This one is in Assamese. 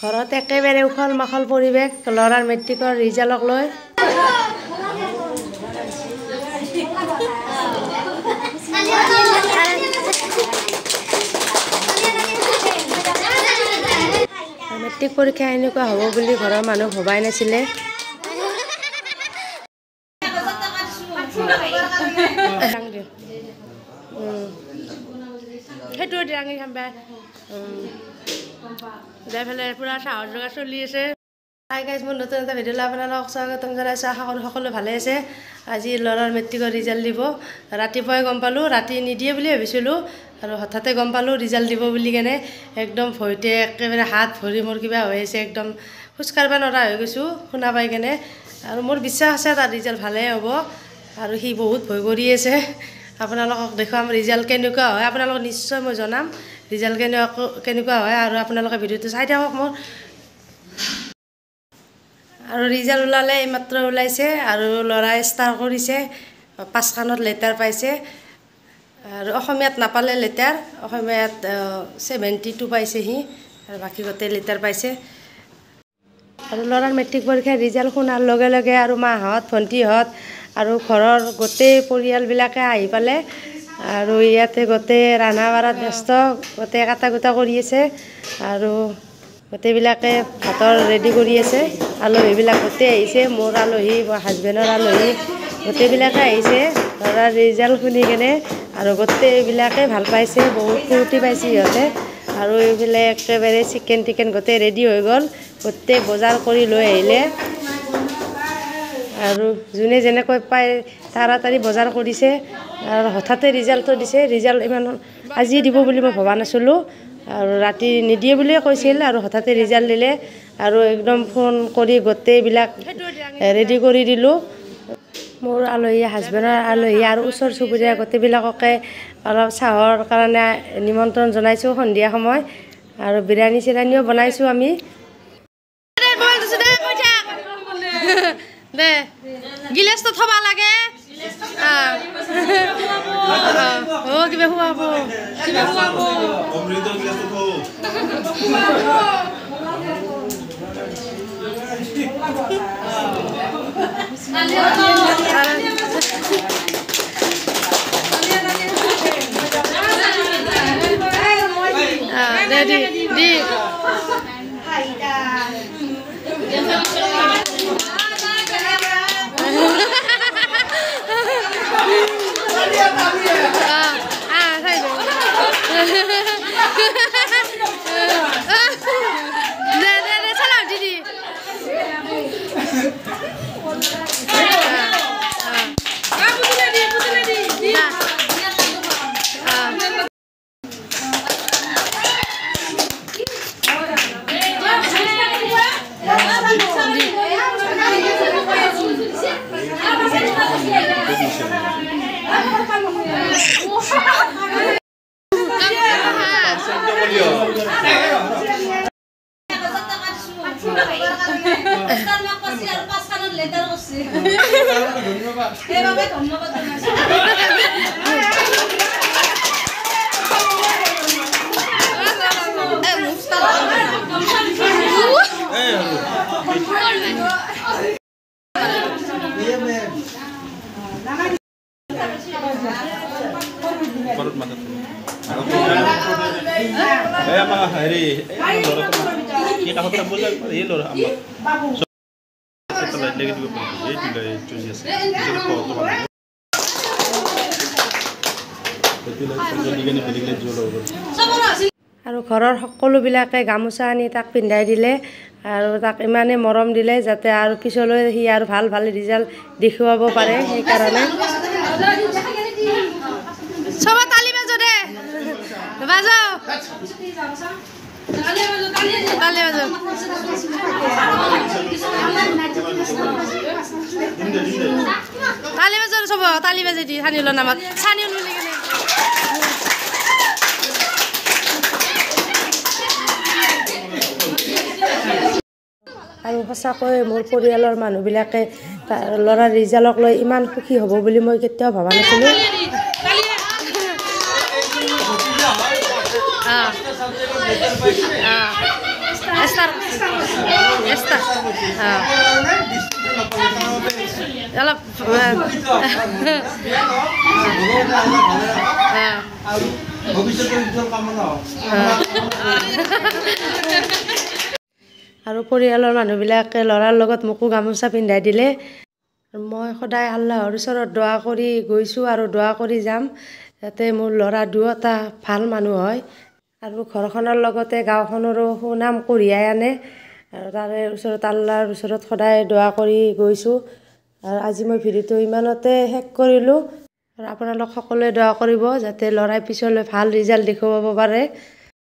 ঘৰত একেবাৰে উখল মাখল পৰিৱেশ ল'ৰাৰ মেট্ৰিকৰ ৰিজাল্টক লৈ। মেট্ৰিক পৰীক্ষা এনেকুৱা হ'ব বুলি ঘৰৰ মানুহ ভবাই নাছিলে। সেইটো দাঙি খাবা যাই পেলাই পুৰা চাহৰ জোগাৰ চলি আছে। হাই গাইজ, মোৰ নতুন এটা ভিডিঅ'লৈ আপোনালোকক স্বাগতম জনাইছোঁ। আশা কৰোঁ সকলো ভালে আছে। আজি ল'ৰাৰ মেট্ৰিকৰ ৰিজাল্ট দিব। ৰাতিপুৱাই গম পালোঁ, ৰাতি নিদিয়ে বুলি ভাবিছিলোঁ আৰু হঠাতে গম পালোঁ ৰিজাল্ট দিব বুলি কেনে একদম ভয়তে একেবাৰে হাত ভৰি মোৰ কিবা হৈ আছে, একদম খোজকাঢ়িব নোৱাৰা হৈ গৈছোঁ শুনা পাই কেনে। আৰু মোৰ বিশ্বাস আছে তাৰ ৰিজাল্ট ভালেই হ'ব আৰু সি বহুত ভয় কৰি আছে। আপোনালোকক দেখুৱাম ৰিজাল্ট কেনেকুৱা হয়, আপোনালোকক নিশ্চয় মই জনাম ৰিজাল্ট কেনেকুৱা হয় আৰু আপোনালোকে ভিডিঅ'টো চাই থাকক মোৰ। আৰু ৰিজাল্ট ওলালে এইমাত্ৰ ওলাইছে আৰু ল'ৰাই ষ্টাৰ কৰিছে, 5খানত লেটাৰ পাইছে আৰু অসমীয়াত নাপালে লেটাৰ, অসমীয়াত 72 পাইছে সি আৰু বাকী গোটেই লেটাৰ পাইছে। আৰু ল'ৰাৰ মেট্ৰিক পৰীক্ষাৰ ৰিজাল্ট শুনাৰ লগে লগে আৰু মাহঁত ভণ্টিহঁত আৰু ঘৰৰ গোটেই পৰিয়ালবিলাকে আহি পালে আৰু ইয়াতে গোটেই ৰান্ধা বাঢ়াত ব্যস্ত, গোটেই কাটা কুটা কৰি আছে আৰু গোটেইবিলাকে ভাতৰ ৰেডি কৰি আছে। আলহীবিলাক গোটেই আহিছে, মোৰ আলহী, মোৰ হাজবেণ্ডৰ আলহী গোটেইবিলাকে আহিছে ল'ৰাৰ ৰিজাল্ট শুনি কেনে আৰু গোটেইবিলাকে ভাল পাইছে, বহুত ফূৰ্তি পাইছে সিহঁতে। আৰু এইফালে একেবাৰে চিকেন টিকেন গোটেই ৰেডি হৈ গ'ল, গোটেই বজাৰ কৰি লৈ আহিলে আৰু যোনে যেনেকৈ পায় তাড়াতাড়ি বজাৰ কৰিছে আৰু হঠাতে ৰিজাল্টটো দিছে। ৰিজাল্ট ইমান আজি দিব বুলি মই ভবা নাছিলোঁ আৰু ৰাতি নিদিয়ে বুলিয়ে কৈছিল আৰু হঠাতে ৰিজাল্ট দিলে আৰু একদম ফোন কৰি গোটেইবিলাক ৰেডি কৰি দিলোঁ। মোৰ আলহী, হাজবেণ্ডৰ আলহী আৰু ওচৰ চুবুৰীয়া গোটেইবিলাককে অলপ চাহৰ কাৰণে নিমন্ত্ৰণ জনাইছোঁ সন্ধিয়া সময় আৰু বিৰিয়ানী চিৰিয়ানীও বনাইছোঁ আমি। দে গিলাচটো থবা লাগে, কিবা খুৱাব দি আৰু ঘৰৰ সকলোবিলাকে গামোচা আনি তাক পিন্ধাই দিলে আৰু তাক ইমানেই মৰম দিলে যাতে আৰু পিছলৈ সি আৰু ভাল ভাল ৰিজাল্ট দেখুৱাব পাৰে। সেইকাৰণে চবে তালি বাজো দে, বাজো তালি বাজো। তালি বাজো চব, তালি বাজি দি চানিউলৰ নামত চানিউল বুলি কেনে আৰু সঁচাকৈ মোৰ পৰিয়ালৰ মানুহবিলাকে ল'ৰাৰ ৰিজাল্টক লৈ ইমান সুখী হ'ব বুলি মই কেতিয়াও ভবা নাছিলোঁ। ষ্টাৰ ষ্টাৰ অলপ আৰু পৰিয়ালৰ মানুহবিলাকে ল'ৰাৰ লগত মোকো গামোচা পিন্ধাই দিলে। মই সদায় আল্লাহৰ ওচৰত দোৱা কৰি গৈছোঁ আৰু দোৱা কৰি যাম যাতে মোৰ ল'ৰা দুয়োটা ভাল মানুহ হয় আৰু ঘৰখনৰ লগতে গাঁওখনৰো সুনাম কঢ়িয়াই আনে। আৰু তাৰে ওচৰত আল্লাহৰ ওচৰত সদায় দোৱা কৰি গৈছোঁ। আৰু আজি মই ভিডিঅ'টো ইমানতে শেষ কৰিলোঁ। আৰু আপোনালোক সকলোৱে দোৱা কৰিব যাতে ল'ৰাই পিছলৈ ভাল ৰিজাল্ট দেখুৱাব পাৰে।